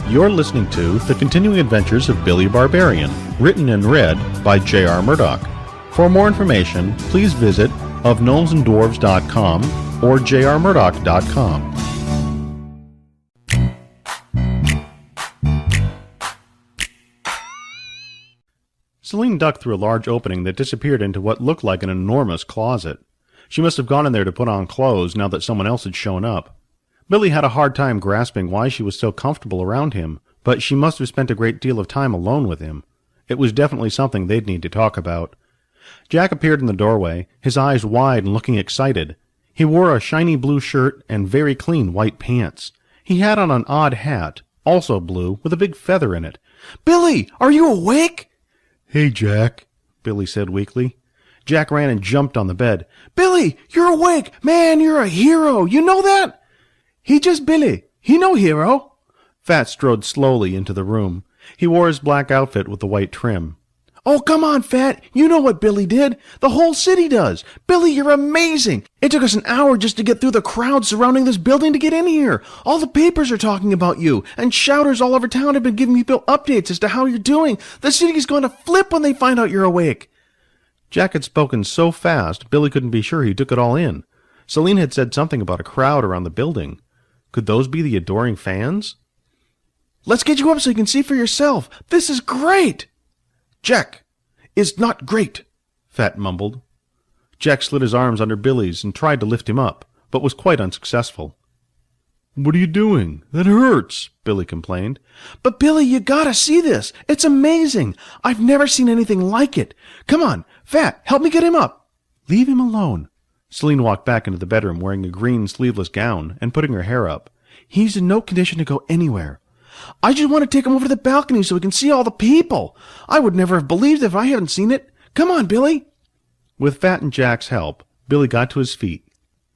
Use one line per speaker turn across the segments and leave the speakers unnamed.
You're listening to The Continuing Adventures of Billy Barbarian, written and read by J.R. Murdoch. For more information, please visit ofgnomesandDwarves.com or jrmurdoch.com. Celine ducked through a large opening that disappeared into what looked like an enormous closet. She must have gone in there to put on clothes now that someone else had shown up. Billy had a hard time grasping why she was so comfortable around him, but she must have spent a great deal of time alone with him. It was definitely something they'd need to talk about. Jack appeared in the doorway, his eyes wide and looking excited. He wore a shiny blue shirt and very clean white pants. He had on an odd hat, also blue, with a big feather in it.
"Billy, are you awake?"
"Hey, Jack," Billy said weakly. Jack ran and jumped on the bed.
"Billy, you're awake! Man, you're a hero! You know that?" "He just Billy. He no hero."
Phat strode slowly into the room. He wore his black outfit with the white trim.
"Oh, come on, Phat. You know what Billy did. The whole city does. Billy, you're amazing. It took us an hour just to get through the crowd surrounding this building to get in here. All the papers are talking about you, and shouters all over town have been giving people updates as to how you're doing. The city's going to flip when they find out you're awake."
Jack had spoken so fast, Billy couldn't be sure he took it all in. Celine had said something about a crowd around the building. Could those be the adoring fans?
"Let's get you up so you can see for yourself. This is great."
"Jack, it's not great," Phat mumbled. Jack slid his arms under Billy's and tried to lift him up, but was quite unsuccessful. "What are you doing? That hurts," Billy complained.
"But Billy, you gotta see this. It's amazing. I've never seen anything like it. Come on, Phat, help me get him up."
"Leave him alone." Celine walked back into the bedroom wearing a green sleeveless gown and putting her hair up.
"He's in no condition to go anywhere. I just want to take him over to the balcony so we can see all the people. I would never have believed it if I hadn't seen it. Come on, Billy."
With Phat and Jack's help, Billy got to his feet.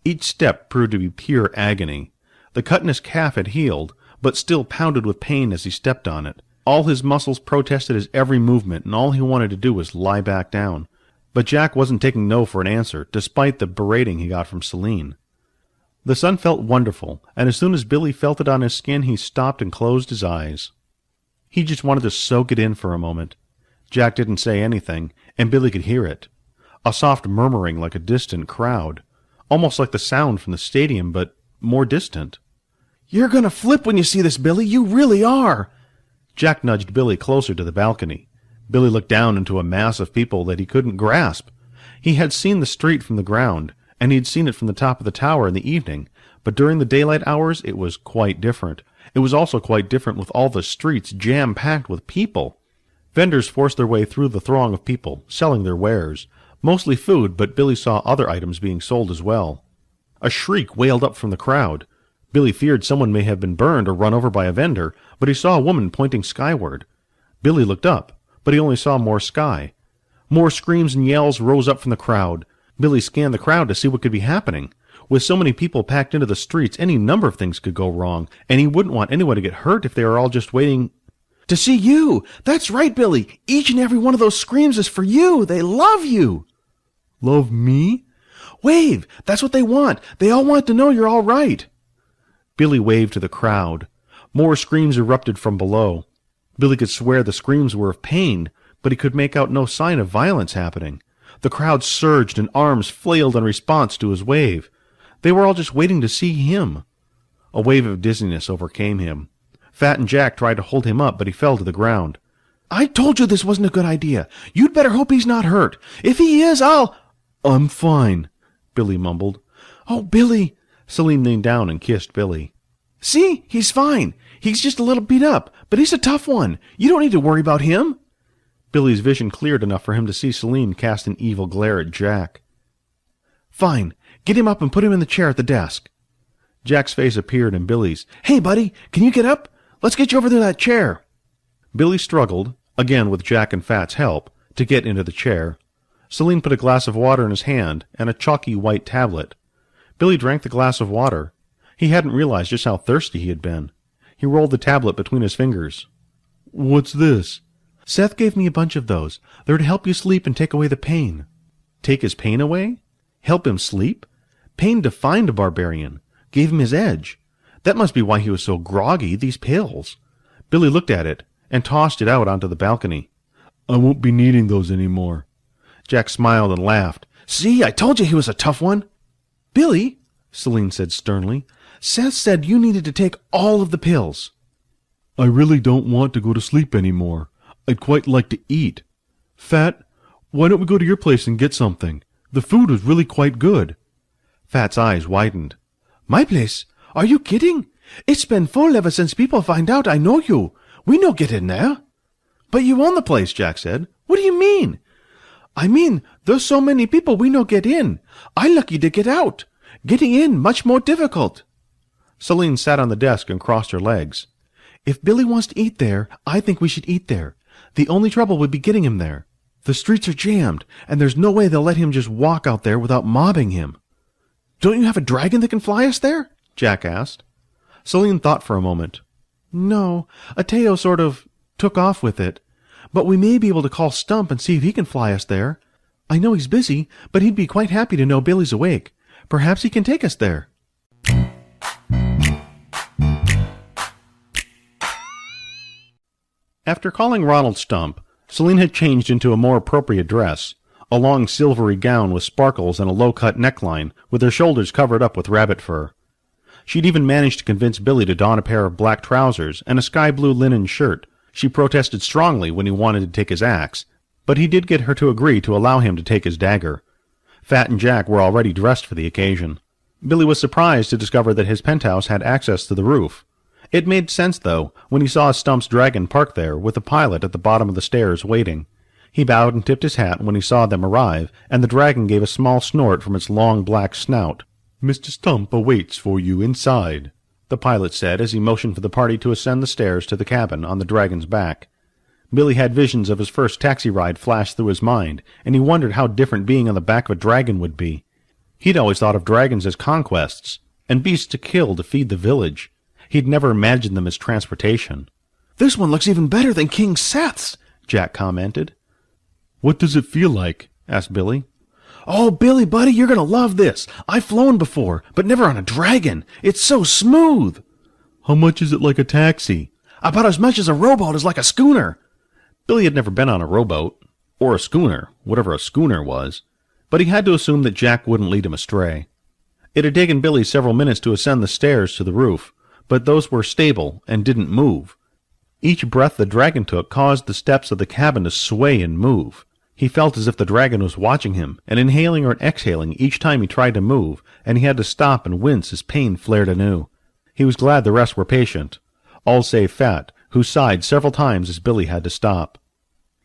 Each step proved to be pure agony. The cut in his calf had healed, but still pounded with pain as he stepped on it. All his muscles protested his every movement, and all he wanted to do was lie back down. But Jack wasn't taking no for an answer, despite the berating he got from Celine. The sun felt wonderful, and as soon as Billy felt it on his skin, he stopped and closed his eyes. He just wanted to soak it in for a moment. Jack didn't say anything, and Billy could hear it. A soft murmuring like a distant crowd, almost like the sound from the stadium, but more distant.
"You're gonna flip when you see this, Billy. You really are."
Jack nudged Billy closer to the balcony. Billy looked down into a mass of people that he couldn't grasp. He had seen the street from the ground, and he'd seen it from the top of the tower in the evening, but during the daylight hours it was quite different. It was also quite different with all the streets jam-packed with people. Vendors forced their way through the throng of people, selling their wares. Mostly food, but Billy saw other items being sold as well. A shriek wailed up from the crowd. Billy feared someone may have been burned or run over by a vendor, but he saw a woman pointing skyward. Billy looked up, but he only saw more sky. More screams and yells rose up from the crowd. Billy scanned the crowd to see what could be happening. With so many people packed into the streets, any number of things could go wrong, and he wouldn't want anyone to get hurt if they were all just waiting
to see you. That's right, Billy. Each and every one of those screams is for you. They love you.
"Love me?"
"Wave. That's what they want. They all want to know you're all right."
Billy waved to the crowd. More screams erupted from below. Billy could swear the screams were of pain, but he could make out no sign of violence happening. The crowd surged and arms flailed in response to his wave. They were all just waiting to see him. A wave of dizziness overcame him. Phat and Jack tried to hold him up, but he fell to the ground.
"I told you this wasn't a good idea. You'd better hope he's not hurt. If he is,
I'm fine," Billy mumbled.
"Oh, Billy."
Celine leaned down and kissed Billy.
"See? He's fine. He's just a little beat up, but he's a tough one. You don't need to worry about him."
Billy's vision cleared enough for him to see Celine cast an evil glare at Jack.
"Fine. Get him up and put him in the chair at the desk."
Jack's face appeared in Billy's.
"Hey, buddy, can you get up? Let's get you over to that chair."
Billy struggled, again with Jack and Phat's help, to get into the chair. Celine put a glass of water in his hand and a chalky white tablet. Billy drank the glass of water. He hadn't realized just how thirsty he had been. He rolled the tablet between his fingers. "What's this?"
"Seth gave me a bunch of those. They're to help you sleep and take away the pain."
Take his pain away? Help him sleep? Pain defined a barbarian, gave him his edge. That must be why he was so groggy, these pills. Billy looked at it and tossed it out onto the balcony. I won't be needing those anymore. Jack smiled and laughed.
See, I told you he was a tough one. Billy, Celine said sternly, Seth said you needed to take all of the pills.
I really don't want to go to sleep anymore. I'd quite like to eat. Phat, why don't we go to your place and get something? The food was really quite good. Phat's eyes widened.
My place? Are you kidding? It's been full ever since people find out I know you. We no get in there.
But you own the place, Jack said.
What do you mean? I mean, there's so many people we no get in. I lucky to get out. Getting in much more difficult.
Celine sat on the desk and crossed her legs.
If Billy wants to eat there, I think we should eat there. The only trouble would be getting him there. The streets are jammed, and there's no way they'll let him just walk out there without mobbing him.
Don't you have a dragon that can fly us there? Jack asked. Celine thought for a moment.
No, Ateo sort of took off with it. But we may be able to call Stump and see if he can fly us there. I know he's busy, but he'd be quite happy to know Billy's awake. Perhaps he can take us there.
After calling Ronald Stump, Celine had changed into a more appropriate dress, a long silvery gown with sparkles and a low-cut neckline, with her shoulders covered up with rabbit fur. She'd even managed to convince Billy to don a pair of black trousers and a sky-blue linen shirt. She protested strongly when he wanted to take his axe, but he did get her to agree to allow him to take his dagger. Phat and Jack were already dressed for the occasion. Billy was surprised to discover that his penthouse had access to the roof. It made sense, though, when he saw Stump's dragon parked there with the pilot at the bottom of the stairs waiting. He bowed and tipped his hat when he saw them arrive, and the dragon gave a small snort from its long black snout. "Mr. Stump awaits for you inside," the pilot said as he motioned for the party to ascend the stairs to the cabin on the dragon's back. Billy had visions of his first taxi ride flash through his mind, and he wondered how different being on the back of a dragon would be. He'd always thought of dragons as conquests, and beasts to kill to feed the village. He'd never imagined them as transportation.
"This one looks even better than King Seth's," Jack commented.
"What does it feel like?" asked Billy.
"Oh, Billy, buddy, you're gonna love this. I've flown before, but never on a dragon. It's so smooth."
"How much is it like a taxi?"
"About as much as a rowboat is like a schooner."
Billy had never been on a rowboat, or a schooner, whatever a schooner was, but he had to assume that Jack wouldn't lead him astray. It had taken Billy several minutes to ascend the stairs to the roof, but those were stable and didn't move. Each breath the dragon took caused the steps of the cabin to sway and move. He felt as if the dragon was watching him, and inhaling or exhaling each time he tried to move, and he had to stop and wince as pain flared anew. He was glad the rest were patient, all save Phat, who sighed several times as Billy had to stop.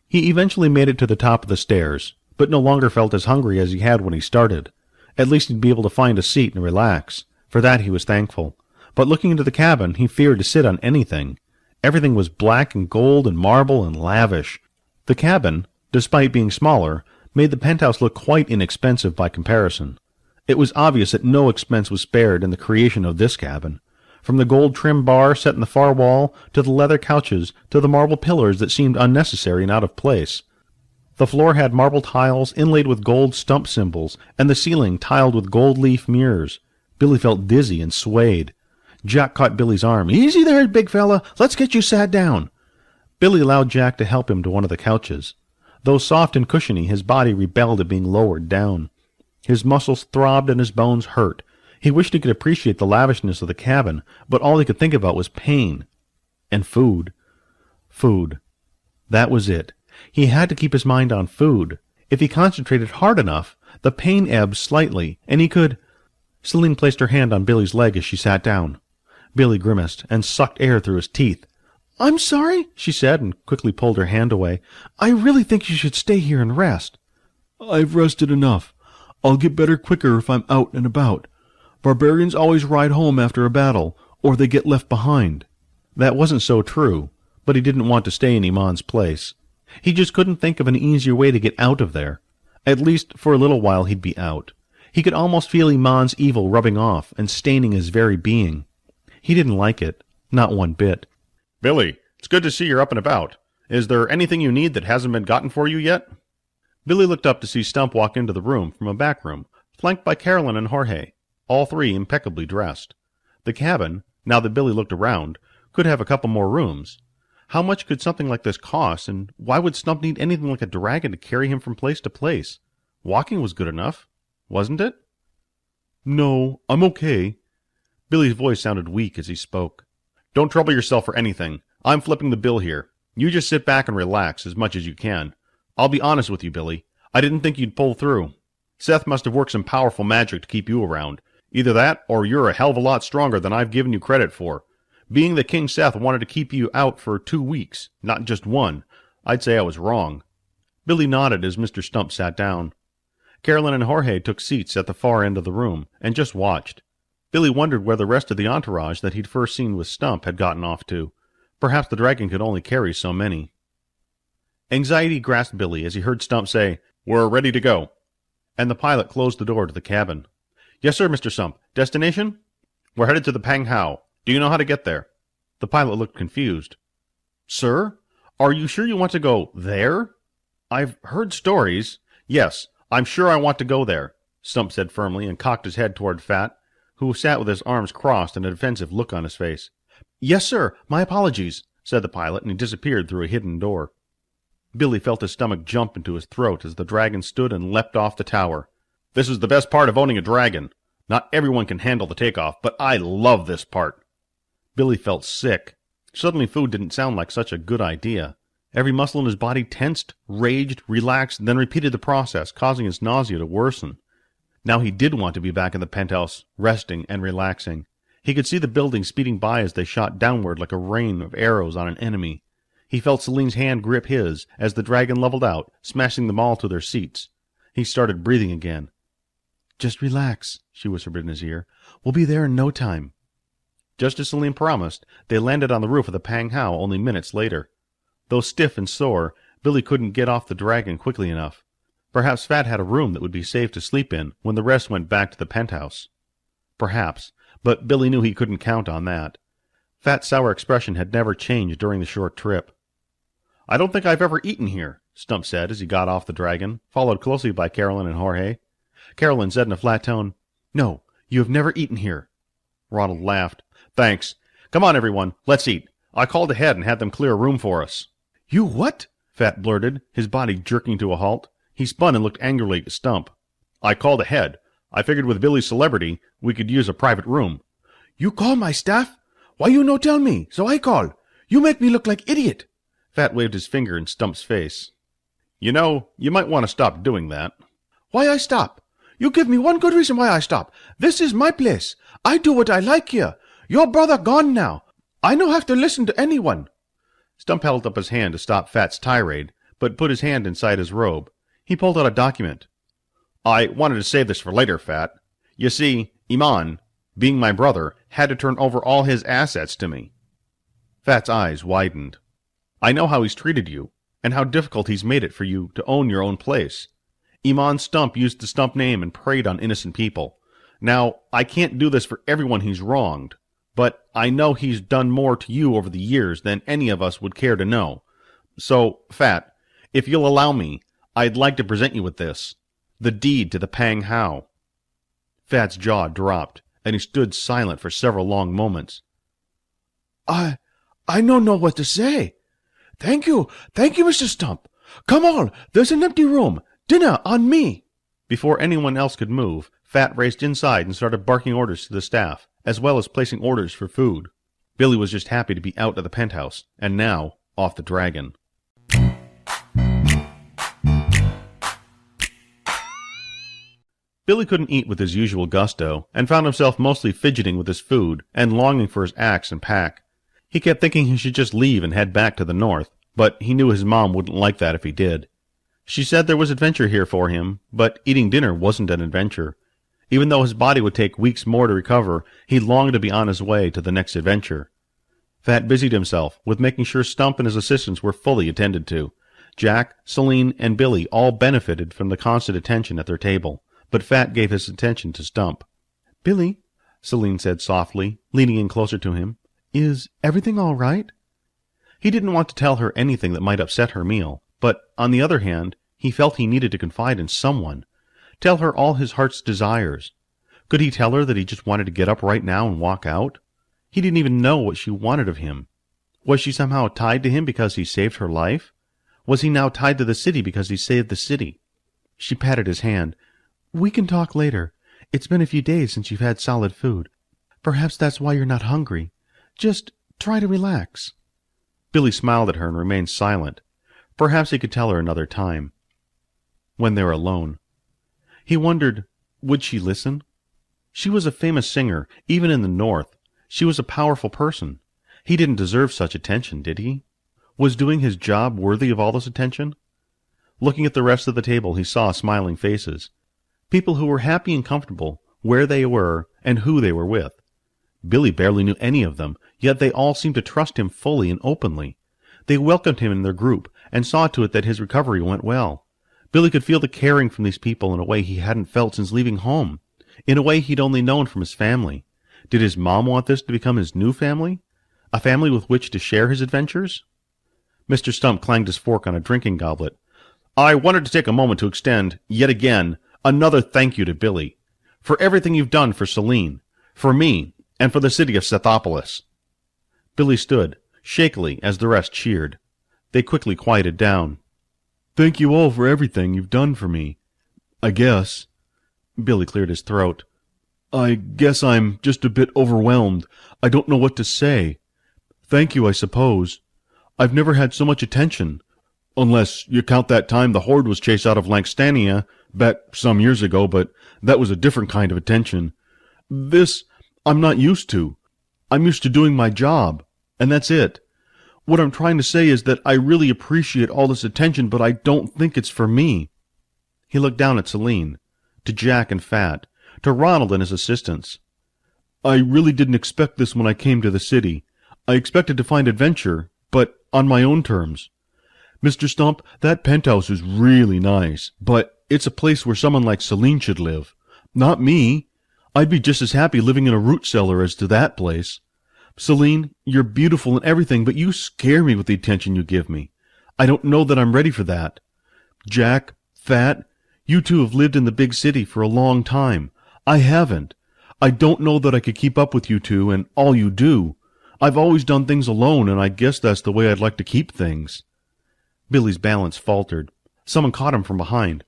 He eventually made it to the top of the stairs, but no longer felt as hungry as he had when he started. At least he'd be able to find a seat and relax. For that he was thankful. But looking into the cabin, he feared to sit on anything. Everything was black and gold and marble and lavish. The cabin, despite being smaller, made the penthouse look quite inexpensive by comparison. It was obvious that no expense was spared in the creation of this cabin. From the gold-trimmed bar set in the far wall, to the leather couches, to the marble pillars that seemed unnecessary and out of place. The floor had marble tiles inlaid with gold stump symbols, and the ceiling tiled with gold leaf mirrors. Billy felt dizzy and swayed. Jack caught Billy's arm. "Easy there, big fella. Let's get you sat down." Billy allowed Jack to help him to one of the couches. Though soft and cushiony, his body rebelled at being lowered down. His muscles throbbed and his bones hurt. He wished he could appreciate the lavishness of the cabin, but all he could think about was pain. And food. Food. That was it. He had to keep his mind on food. If he concentrated hard enough, the pain ebbed slightly, and he could... Celine placed her hand on Billy's leg as she sat down. Billy grimaced and sucked air through his teeth. "I'm sorry," she said, and quickly pulled her hand away. "I really think you should stay here and rest." "I've rested enough. I'll get better quicker if I'm out and about. Barbarians always ride home after a battle, or they get left behind." That wasn't so true, but he didn't want to stay in Iman's place. He just couldn't think of an easier way to get out of there. At least, for a little while he'd be out. He could almost feel Iman's evil rubbing off and staining his very being. He didn't like it, not one bit. "Billy, it's good to see you're up and about. Is there anything you need that hasn't been gotten for you yet?" Billy looked up to see Stump walk into the room from a back room, flanked by Carolyn and Jorge, all three impeccably dressed. The cabin, now that Billy looked around, could have a couple more rooms. How much could something like this cost, and why would Stump need anything like a dragon to carry him from place to place? Walking was good enough, wasn't it? No, I'm okay. Billy's voice sounded weak as he spoke. Don't trouble yourself for anything. I'm flipping the bill here. You just sit back and relax as much as you can. I'll be honest with you, Billy. I didn't think you'd pull through. Seth must have worked some powerful magic to keep you around. Either that, or you're a hell of a lot stronger than I've given you credit for. Being that King Seth wanted to keep you out for 2 weeks, not just one, I'd say I was wrong. Billy nodded as Mr. Stump sat down. Carolyn and Jorge took seats at the far end of the room and just watched. Billy wondered where the rest of the entourage that he'd first seen with Stump had gotten off to. Perhaps the dragon could only carry so many. Anxiety grasped Billy as he heard Stump say, "We're ready to go," and the pilot closed the door to the cabin. "Yes, sir, Mr. Stump. Destination?" "We're headed to the Phat Cao. Do you know how to get there?" The pilot looked confused. "Sir? Are you sure you want to go there?" "I've heard stories." "Yes, I'm sure I want to go there," Stump said firmly and cocked his head toward Phat, who sat with his arms crossed and a defensive look on his face. "Yes, sir. My apologies," said the pilot, and he disappeared through a hidden door. Billy felt his stomach jump into his throat as the dragon stood and leapt off the tower. "This is the best part of owning a dragon. Not everyone can handle the takeoff, but I love this part." Billy felt sick. Suddenly food didn't sound like such a good idea. Every muscle in his body tensed, raged, relaxed, then repeated the process, causing his nausea to worsen. Now he did want to be back in the penthouse, resting and relaxing. He could see the buildings speeding by as they shot downward like a rain of arrows on an enemy. He felt Celine's hand grip his as the dragon leveled out, smashing them all to their seats. He started breathing again. "Just relax," she whispered in his ear. "We'll be there in no time." Just as Celine promised, they landed on the roof of the Phat Cao only minutes later. Though stiff and sore, Billy couldn't get off the dragon quickly enough. Perhaps Phat had a room that would be safe to sleep in when the rest went back to the penthouse. Perhaps, but Billy knew he couldn't count on that. Phat's sour expression had never changed during the short trip. "I don't think I've ever eaten here," Stump said as he got off the dragon, followed closely by Carolyn and Jorge. Carolyn said in a flat tone, "No, you have never eaten here." Ronald laughed. "Thanks. Come on, everyone, let's eat. I called ahead and had them clear a room for us." "You what?" Phat blurted, his body jerking to a halt. He spun and looked angrily at Stump. "I called ahead. I figured with Billy's celebrity, we could use a private room." "You call my staff? Why you no tell me, so I call? You make me look like idiot." Phat waved his finger in Stump's face. "You know, you might want to stop doing that." "Why I stop? You give me one good reason why I stop. This is my place. I do what I like here. Your brother gone now. I no have to listen to anyone." Stump held up his hand to stop Phat's tirade, but put his hand inside his robe. He pulled out a document. "I wanted to save this for later, Phat. You see, Iman, being my brother, had to turn over all his assets to me." Phat's eyes widened. "I know how he's treated you, and how difficult he's made it for you to own your own place. Iman Stump used the Stump name and preyed on innocent people. Now, I can't do this for everyone he's wronged, but I know he's done more to you over the years than any of us would care to know. So, Phat, if you'll allow me, I'd like to present you with this. The deed to the Phat Cao." Phat's jaw dropped, and he stood silent for several long moments. I don't know what to say. Thank you, Mr. Stump. Come on, there's an empty room. Dinner on me." Before anyone else could move, Phat raced inside and started barking orders to the staff, as well as placing orders for food. Billy was just happy to be out of the penthouse, and now off the dragon. Billy couldn't eat with his usual gusto, and found himself mostly fidgeting with his food and longing for his axe and pack. He kept thinking he should just leave and head back to the north, but he knew his mom wouldn't like that if he did. She said there was adventure here for him, but eating dinner wasn't an adventure. Even though his body would take weeks more to recover, he longed to be on his way to the next adventure. Phat busied himself with making sure Stump and his assistants were fully attended to. Jack, Celine, and Billy all benefited from the constant attention at their table, but Phat gave his attention to Stump. "Billy," Celine said softly, leaning in closer to him, "is everything all right?" He didn't want to tell her anything that might upset her meal, but on the other hand, he felt he needed to confide in someone. Tell her all his heart's desires. Could he tell her that he just wanted to get up right now and walk out? He didn't even know what she wanted of him. Was she somehow tied to him because he saved her life? Was he now tied to the city because he saved the city? She patted his hand. "We can talk later. It's been a few days since you've had solid food. Perhaps that's why you're not hungry. Just try to relax." Billy smiled at her and remained silent. Perhaps he could tell her another time. When they were alone, he wondered, would she listen? She was a famous singer, even in the North. She was a powerful person. He didn't deserve such attention, did he? Was doing his job worthy of all this attention? Looking at the rest of the table, he saw smiling faces. People who were happy and comfortable where they were and who they were with. Billy barely knew any of them, yet they all seemed to trust him fully and openly. They welcomed him in their group and saw to it that his recovery went well. Billy could feel the caring from these people in a way he hadn't felt since leaving home, in a way he'd only known from his family. Did his mom want this to become his new family? A family with which to share his adventures? Mr. Stump clanged his fork on a drinking goblet. "I wanted to take a moment to extend, yet again, another thank you to Billy, for everything you've done for Celine, for me, and for the city of Sethopolis." Billy stood, shakily, as the rest cheered. They quickly quieted down. "Thank you all for everything you've done for me. I guess." Billy cleared his throat. "I guess I'm just a bit overwhelmed. I don't know what to say. Thank you, I suppose. I've never had so much attention. Unless you count that time the Horde was chased out of Lankstania back some years ago, but that was a different kind of attention. This I'm not used to. I'm used to doing my job, and that's it. What I'm trying to say is that I really appreciate all this attention, but I don't think it's for me." He looked down at Celine, to Jack and Phat, to Ronald and his assistants. "I really didn't expect this when I came to the city. I expected to find adventure, but on my own terms. Mr. Stump, that penthouse is really nice, but it's a place where someone like Celine should live. Not me. I'd be just as happy living in a root cellar as to that place. Celine, you're beautiful and everything, but you scare me with the attention you give me. I don't know that I'm ready for that. Jack, Phat, you two have lived in the big city for a long time. I haven't. I don't know that I could keep up with you two and all you do. I've always done things alone, and I guess that's the way I'd like to keep things." Billy's balance faltered. Someone caught him from behind.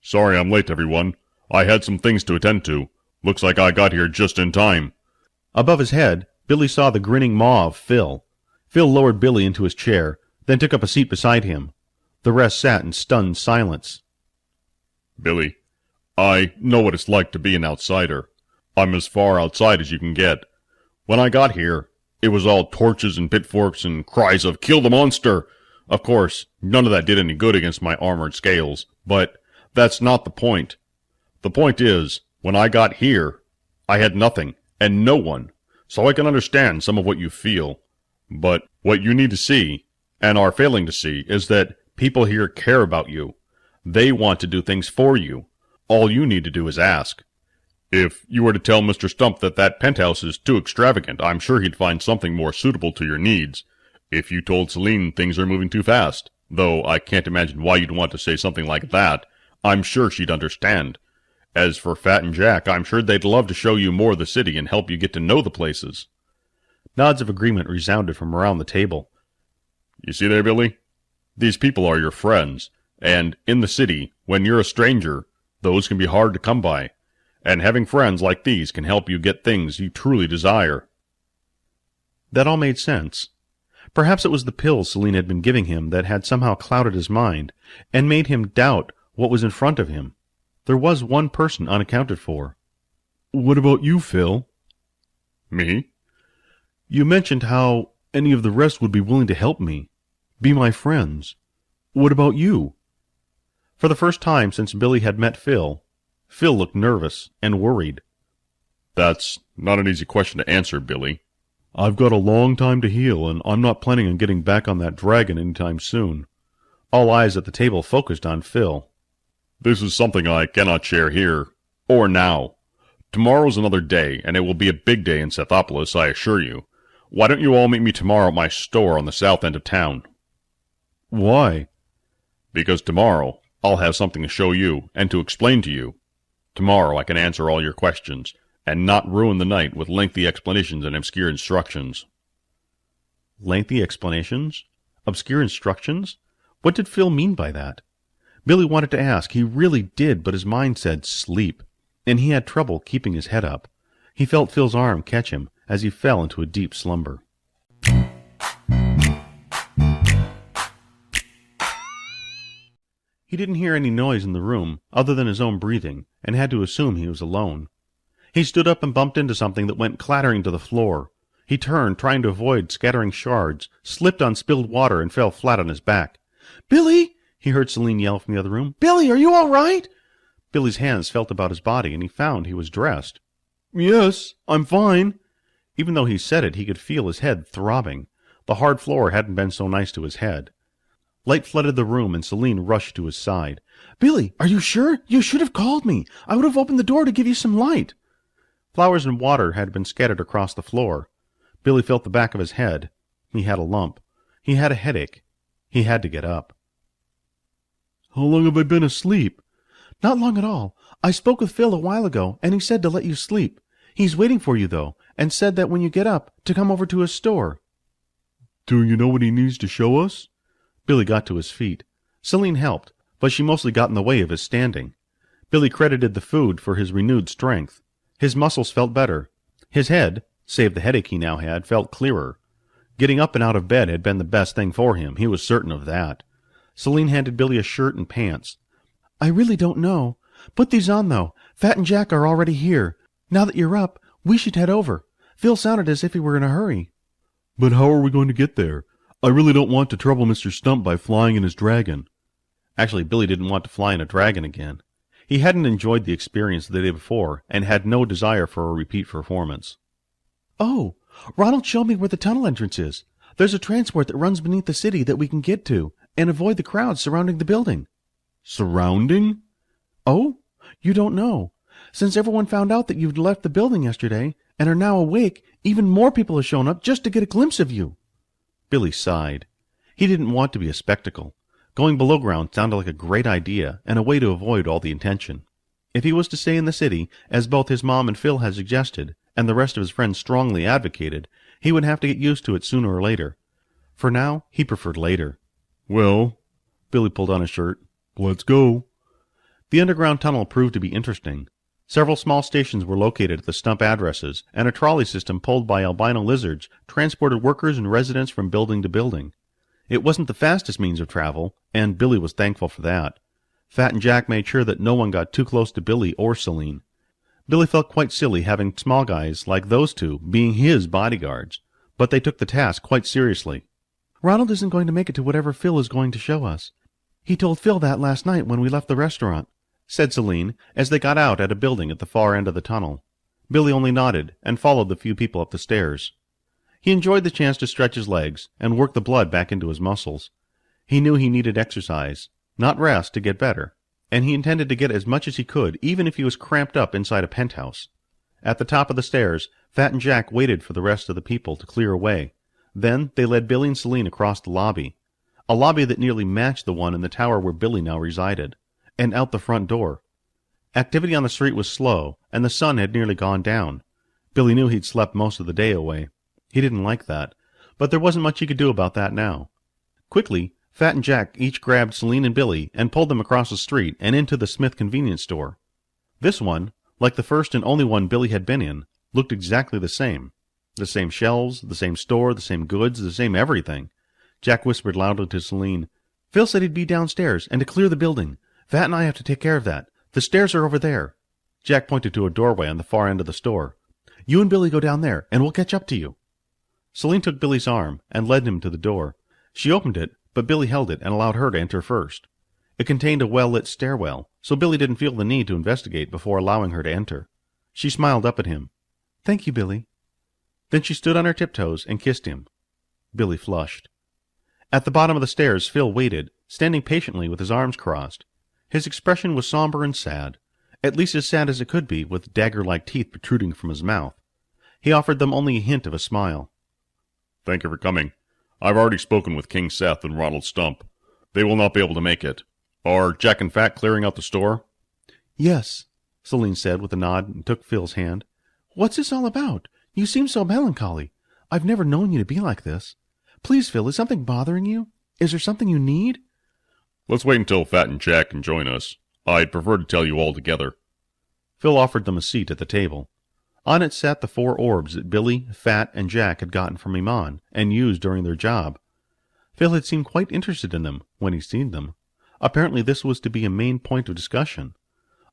"Sorry I'm late, everyone. I had some things to attend to. Looks like I got here just in time."
Above his head, Billy saw the grinning maw of Phil. Phil lowered Billy into his chair, then took up a seat beside him. The rest sat in stunned silence.
"Billy, I know what it's like to be an outsider. I'm as far outside as you can get. When I got here, it was all torches and pitchforks and cries of 'Kill the monster!' Of course, none of that did any good against my armored scales, but that's not the point. The point is, when I got here, I had nothing, and no one, so I can understand some of what you feel. But what you need to see, and are failing to see, is that people here care about you. They want to do things for you. All you need to do is ask. If you were to tell Mr. Stump that that penthouse is too extravagant, I'm sure he'd find something more suitable to your needs. If you told Celine things are moving too fast, though I can't imagine why you'd want to say something like that, I'm sure she'd understand. As for Phat and Jack, I'm sure they'd love to show you more of the city and help you get to know the places."
Nods of agreement resounded from around the table.
"You see there, Billy? These people are your friends, and in the city, when you're a stranger, those can be hard to come by, and having friends like these can help you get things you truly desire."
That all made sense. Perhaps it was the pills Celine had been giving him that had somehow clouded his mind, and made him doubt what was in front of him. There was one person unaccounted for. "What about you, Phil?"
"Me?"
"You mentioned how any of the rest would be willing to help me, be my friends. What about you?" For the first time since Billy had met Phil, Phil looked nervous and worried.
"That's not an easy question to answer, Billy."
"I've got a long time to heal, and I'm not planning on getting back on that dragon anytime soon." All eyes at the table focused on Phil.
"This is something I cannot share here, or now. Tomorrow's another day, and it will be a big day in Sethopolis, I assure you. Why don't you all meet me tomorrow at my store on the south end of town?"
"Why?"
"Because tomorrow I'll have something to show you, and to explain to you. Tomorrow I can answer all your questions, and not ruin the night with lengthy explanations and obscure instructions."
Lengthy explanations? Obscure instructions? What did Phil mean by that? Billy wanted to ask, he really did, but his mind said sleep, and he had trouble keeping his head up. He felt Phil's arm catch him as he fell into a deep slumber. He didn't hear any noise in the room other than his own breathing, and had to assume he was alone. He stood up and bumped into something that went clattering to the floor. He turned, trying to avoid scattering shards, slipped on spilled water, and fell flat on his back.
Billy!
He heard Celine yell from the other room.
Billy, are you all right?
Billy's hands felt about his body, and he found he was dressed.
Yes, I'm fine.
Even though he said it, he could feel his head throbbing. The hard floor hadn't been so nice to his head. Light flooded the room, and Celine rushed to his side.
Billy, are you sure? You should have called me. I would have opened the door to give you some light.
Flowers and water had been scattered across the floor. Billy felt the back of his head. He had a lump. He had a headache. He had to get up.
How long have I been asleep? Not long at all. I spoke with Phil a while ago, and he said to let you sleep. He's waiting for you, though, and said that when you get up, to come over to his store.
Do you know what he needs to show us?
Billy got to his feet. Celine helped, but she mostly got in the way of his standing. Billy credited the food for his renewed strength. His muscles felt better. His head, save the headache he now had, felt clearer. Getting up and out of bed had been the best thing for him, he was certain of that. Celine handed Billy a shirt and pants.
I really don't know. Put these on, though. Phat and Jack are already here. Now that you're up, we should head over. Phil sounded as if he were in a hurry.
But how are we going to get there? I really don't want to trouble Mr. Stump by flying in his dragon.
Actually, Billy didn't want to fly in a dragon again. He hadn't enjoyed the experience the day before, and had no desire for a repeat performance.
Oh, Ronald showed me where the tunnel entrance is. There's a transport that runs beneath the city that we can get to, and avoid the crowds surrounding the building.
Surrounding?
Oh, you don't know. Since everyone found out that you'd left the building yesterday, and are now awake, even more people have shown up just to get a glimpse of you.
Billy sighed. He didn't want to be a spectacle. Going below ground sounded like a great idea, and a way to avoid all the attention. If he was to stay in the city, as both his mom and Phil had suggested, and the rest of his friends strongly advocated, he would have to get used to it sooner or later. For now, he preferred later.
Well,
Billy pulled on his shirt.
Let's go.
The underground tunnel proved to be interesting. Several small stations were located at the Stump addresses, and a trolley system pulled by albino lizards transported workers and residents from building to building. It wasn't the fastest means of travel, and Billy was thankful for that. Phat and Jack made sure that no one got too close to Billy or Celine. Billy felt quite silly having small guys like those two being his bodyguards, but they took the task quite seriously.
Ronald isn't going to make it to whatever Phil is going to show us. He told Phil that last night when we left the restaurant,
said Celine, as they got out at a building at the far end of the tunnel. Billy only nodded and followed the few people up the stairs. He enjoyed the chance to stretch his legs and work the blood back into his muscles. He knew he needed exercise, not rest, to get better, and he intended to get as much as he could, even if he was cramped up inside a penthouse. At the top of the stairs, Phat and Jack waited for the rest of the people to clear away. Then they led Billy and Celine across the lobby, a lobby that nearly matched the one in the tower where Billy now resided, and out the front door. Activity on the street was slow, and the sun had nearly gone down. Billy knew he'd slept most of the day away. He didn't like that, but there wasn't much he could do about that now. Quickly, Phat and Jack each grabbed Celine and Billy and pulled them across the street and into the Smith convenience store. This one, like the first and only one Billy had been in, looked exactly the same. The same shelves, the same store, the same goods, the same everything. Jack whispered loudly to Celine,
Phil said he'd be downstairs and to clear the building. Phat and I have to take care of that. The stairs are over there.
Jack pointed to a doorway on the far end of the store.
You and Billy go down there, and we'll catch up to you.
Celine took Billy's arm and led him to the door. She opened it, but Billy held it and allowed her to enter first. It contained a well-lit stairwell, so Billy didn't feel the need to investigate before allowing her to enter. She smiled up at him.
Thank you, Billy.
Then she stood on her tiptoes and kissed him. Billy flushed. At the bottom of the stairs, Phil waited, standing patiently with his arms crossed. His expression was somber and sad, at least as sad as it could be with dagger-like teeth protruding from his mouth. He offered them only a hint of a smile.
Thank you for coming. I've already spoken with King Seth and Ronald Stump. They will not be able to make it. Are Jack and Phat clearing out the store?
Yes,
Celine said with a nod and took Phil's hand.
What's this all about? You seem so melancholy. I've never known you to be like this. Please, Phil, is something bothering you? Is there something you need?
Let's wait until Phat and Jack can join us. I'd prefer to tell you all together.
Phil offered them a seat at the table. On it sat the 4 orbs that Billy, Phat, and Jack had gotten from Iman and used during their job. Phil had seemed quite interested in them when he'd seen them. Apparently this was to be a main point of discussion.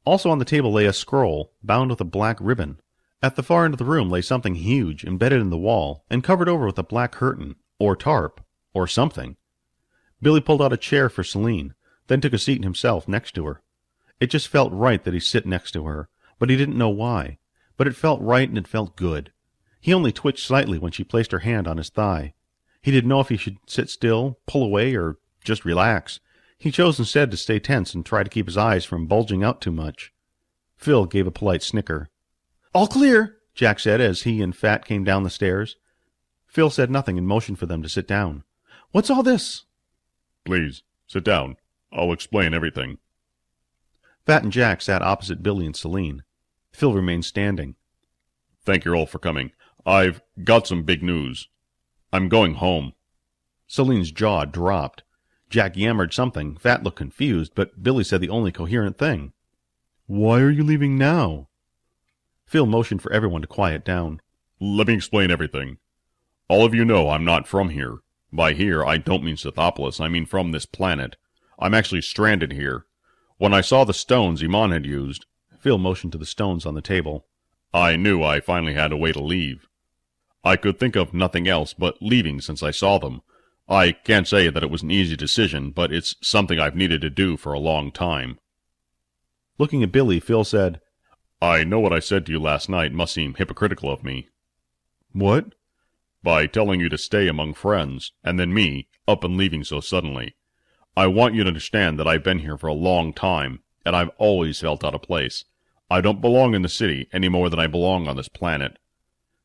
Also on the table lay a scroll, bound with a black ribbon. At the far end of the room lay something huge, embedded in the wall, and covered over with a black curtain, or tarp, or something. Billy pulled out a chair for Celine, then took a seat himself next to her. It just felt right that he sit next to her, but he didn't know why. But it felt right and it felt good. He only twitched slightly when she placed her hand on his thigh. He didn't know if he should sit still, pull away, or just relax. He chose instead to stay tense and try to keep his eyes from bulging out too much. Phil gave a polite snicker.
All clear,
Jack said as he and Phat came down the stairs. Phil said nothing and motioned for them to sit down.
What's all this?
Please, sit down. I'll explain everything.
Phat and Jack sat opposite Billy and Celine. Phil remained standing.
Thank you all for coming. I've got some big news. I'm going home.
Celine's jaw dropped. Jack yammered something. Phat looked confused, but Billy said the only coherent thing. Why are you leaving now? Phil motioned for everyone to quiet down.
Let me explain everything. All of you know I'm not from here. By here, I don't mean Scythopolis. I mean from this planet. I'm actually stranded here. When I saw the stones Iman had used, Phil motioned to the stones on the table, I knew I finally had a way to leave. I could think of nothing else but leaving since I saw them. I can't say that it was an easy decision, but it's something I've needed to do for a long time.
Looking at Billy, Phil said,
I know what I said to you last night must seem hypocritical of me.
What?
By telling you to stay among friends, and then me, up and leaving so suddenly. I want you to understand that I've been here for a long time, and I've always felt out of place. I don't belong in the city any more than I belong on this planet.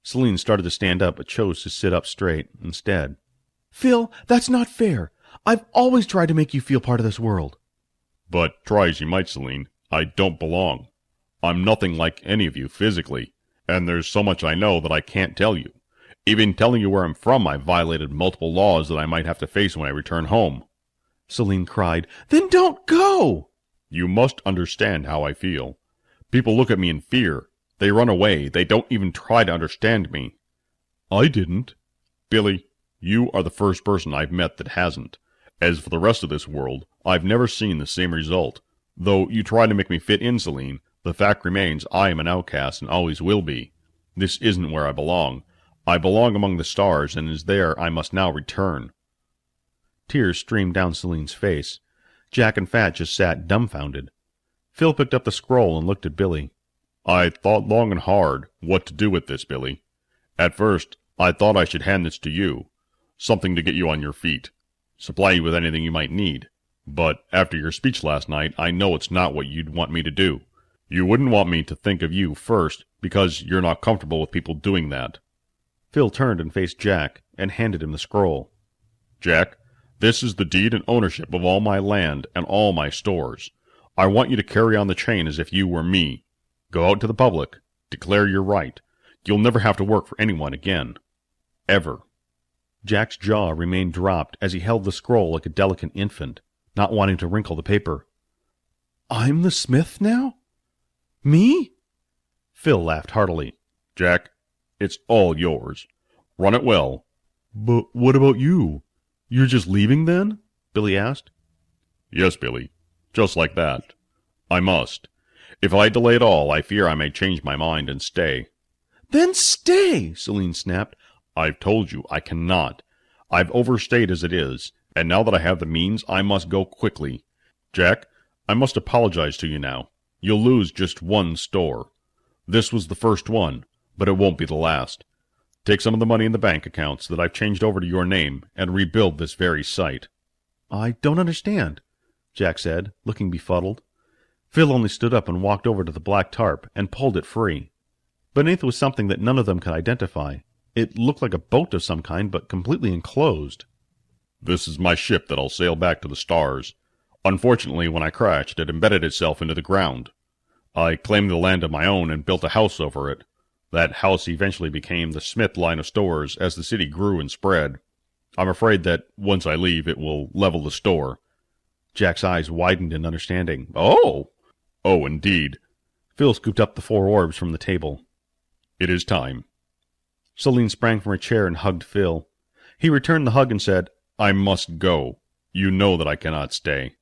Celine started to stand up, but chose to sit up straight instead.
Phil, that's not fair. I've always tried to make you feel part of this world.
But try as you might, Celine, I don't belong. I'm nothing like any of you physically, and there's so much I know that I can't tell you. Even telling you where I'm from, I've violated multiple laws that I might have to face when I return home.
Celine cried, Then don't go!
You must understand how I feel. People look at me in fear. They run away. They don't even try to understand me.
I didn't.
Billy, you are the first person I've met that hasn't. As for the rest of this world, I've never seen the same result. Though you try to make me fit in, Celine, the fact remains I am an outcast and always will be. This isn't where I belong. I belong among the stars, and is there I must now return.
Tears streamed down Celine's face. Jack and Phat just sat dumbfounded. Phil picked up the scroll and looked at Billy.
I thought long and hard what to do with this, Billy. At first, I thought I should hand this to you. Something to get you on your feet. Supply you with anything you might need. But after your speech last night, I know it's not what you'd want me to do. You wouldn't want me to think of you first, because you're not comfortable with people doing that.
Phil turned and faced Jack, and handed him the scroll.
Jack, this is the deed and ownership of all my land and all my stores. I want you to carry on the chain as if you were me. Go out to the public. Declare your right. You'll never have to work for anyone again. Ever.
Jack's jaw remained dropped as he held the scroll like a delicate infant, not wanting to wrinkle the paper.
I'm the smith now? Me?
Phil laughed heartily.
Jack, it's all yours. Run it well.
But what about you? You're just leaving then? Billy asked.
Yes, Billy. Just like that. I must. If I delay at all, I fear I may change my mind and stay.
Then stay, Celine snapped.
I've told you I cannot. I've overstayed as it is, and now that I have the means, I must go quickly. Jack, I must apologize to you now. You'll lose just one store. This was the first one, but it won't be the last. Take some of the money in the bank accounts that I've changed over to your name and rebuild this very site.
I don't understand, Jack said, looking befuddled. Phil only stood up and walked over to the black tarp and pulled it free. Beneath was something that none of them could identify. It looked like a boat of some kind, but completely enclosed.
This is my ship that I'll sail back to the stars. Unfortunately, when I crashed, it embedded itself into the ground. I claimed the land of my own and built a house over it. That house eventually became the Smith line of stores as the city grew and spread. I'm afraid that once I leave, it will level the store.
Jack's eyes widened in understanding.
Oh! Oh, indeed.
Phil scooped up the 4 orbs from the table.
It is time.
Celine sprang from her chair and hugged Phil. He returned the hug and said,
I must go. You know that I cannot stay.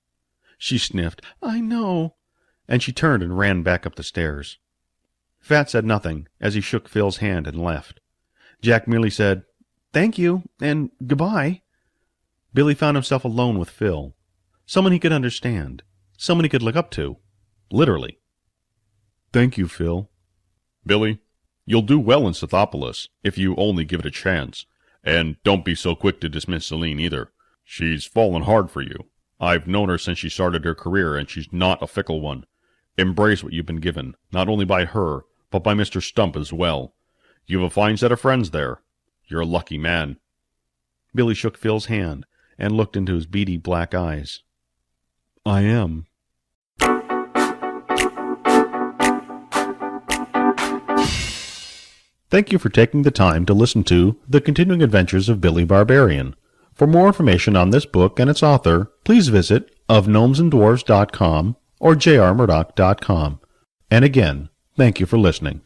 She sniffed, I know, and she turned and ran back up the stairs. Phat said nothing as he shook Phil's hand and left. Jack merely said, Thank you, and goodbye. Billy found himself alone with Phil. Someone he could understand. Someone he could look up to. Literally. Thank you, Phil.
Billy, you'll do well in Scythopolis, if you only give it a chance. And don't be so quick to dismiss Celine either. She's fallen hard for you. I've known her since she started her career, and she's not a fickle one. Embrace what you've been given, not only by her, but by Mr. Stump as well. You've a fine set of friends there. You're a lucky man.
Billy shook Phil's hand and looked into his beady black eyes. I am. Thank you for taking the time to listen to The Continuing Adventures of Billy Barbarian. For more information on this book and its author, please visit ofgnomesandDwarves.com or jrmurdoch.com. And again, thank you for listening.